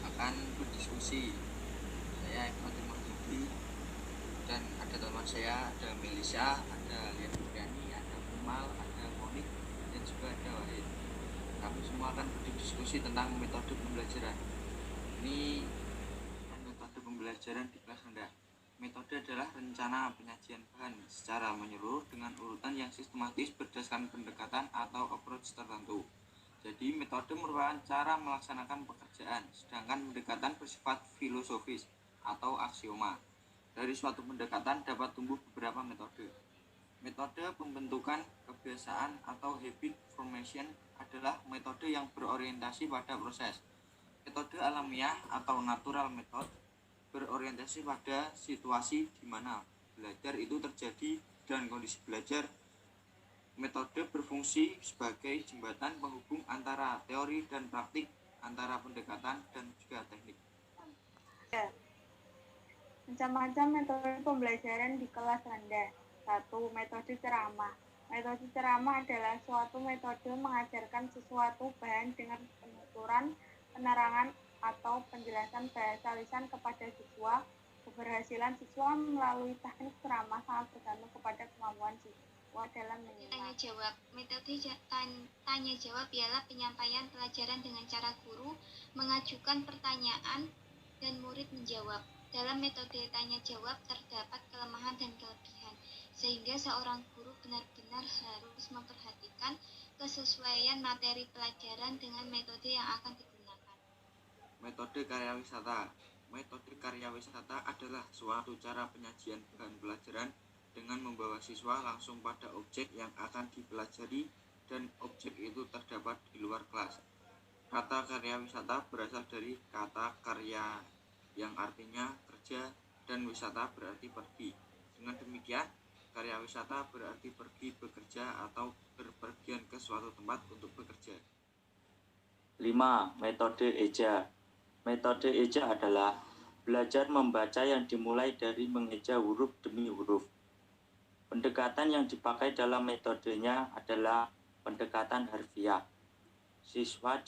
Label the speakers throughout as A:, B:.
A: akan berdiskusi. Saya Iqbal Mahdi dan ada teman saya, ada Melisa, ada Lian Budiani, ada Kemal, ada Monik, dan juga ada Wahid. Kami semua akan berdiskusi tentang metode pembelajaran. Ini metode pembelajaran di kelas rendah. Metode adalah rencana penyajian bahan secara menyeluruh dengan urutan yang sistematis berdasarkan pendekatan atau approach tertentu. Jadi metode merupakan cara melaksanakan pekerjaan, sedangkan pendekatan bersifat filosofis atau aksioma. Dari suatu pendekatan dapat tumbuh beberapa metode. Metode pembentukan kebiasaan atau habit formation adalah metode yang berorientasi pada proses. Metode alamiah atau natural method berorientasi pada situasi di mana belajar itu terjadi dan kondisi belajar. Metode berfungsi sebagai jembatan penghubung antara teori dan praktik, antara pendekatan dan juga teknik.
B: Macam-macam metode pembelajaran di kelas rendah. 1. Metode ceramah. Metode ceramah adalah suatu metode mengajarkan sesuatu bahan dengan penuturan, penerangan, atau penjelasan bahasa lisan kepada siswa. Keberhasilan siswa melalui teknik ceramah sangat bergantung kepada kemampuan siswa dalam menyimak.
C: Tanya jawab. Metode tanya jawab ialah penyampaian pelajaran dengan cara guru mengajukan pertanyaan dan murid menjawab. Dalam metode tanya jawab terdapat kelemahan dan kelebihan, sehingga seorang guru benar-benar harus memperhatikan kesesuaian materi pelajaran dengan metode yang akan digunakan.
A: Metode karya wisata. Metode karya wisata adalah suatu cara penyajian bahan pelajaran dengan membawa siswa langsung pada objek yang akan dipelajari dan objek itu terdapat di luar kelas. Kata karya wisata berasal dari kata karya yang artinya kerja dan wisata berarti pergi. Dengan demikian, karya wisata berarti pergi bekerja atau berpergian ke suatu tempat untuk bekerja.
D: 5. Metode eja. Metode eja adalah belajar membaca yang dimulai dari mengeja huruf demi huruf. Pendekatan yang dipakai dalam metodenya adalah pendekatan harfiah. Siswa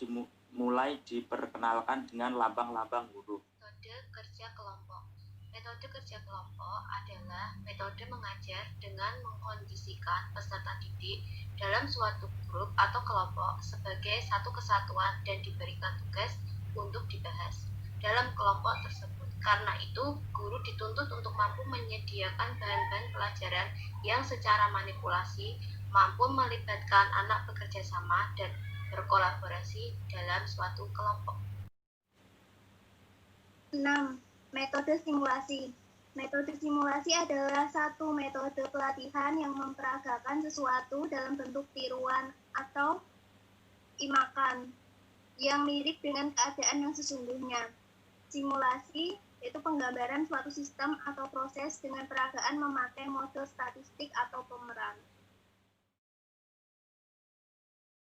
D: mulai diperkenalkan dengan lambang-lambang huruf.
C: Metode kerja kelompok. Metode kerja kelompok adalah metode mengajar dengan mengkondisikan peserta didik dalam suatu grup atau kelompok sebagai satu kesatuan dan diberikan tugas untuk dibahas dalam kelompok tersebut. Karena itu, guru dituntut untuk mampu menyediakan bahan-bahan pelajaran yang secara manipulasi mampu melibatkan anak bekerja sama dan berkolaborasi dalam suatu kelompok.
E: 6. Metode simulasi. Metode simulasi adalah satu metode pelatihan yang memperagakan sesuatu dalam bentuk tiruan atau imakan yang mirip dengan keadaan yang sesungguhnya. Simulasi yaitu penggambaran suatu sistem atau proses dengan peragaan memakai model statistik atau pemeran.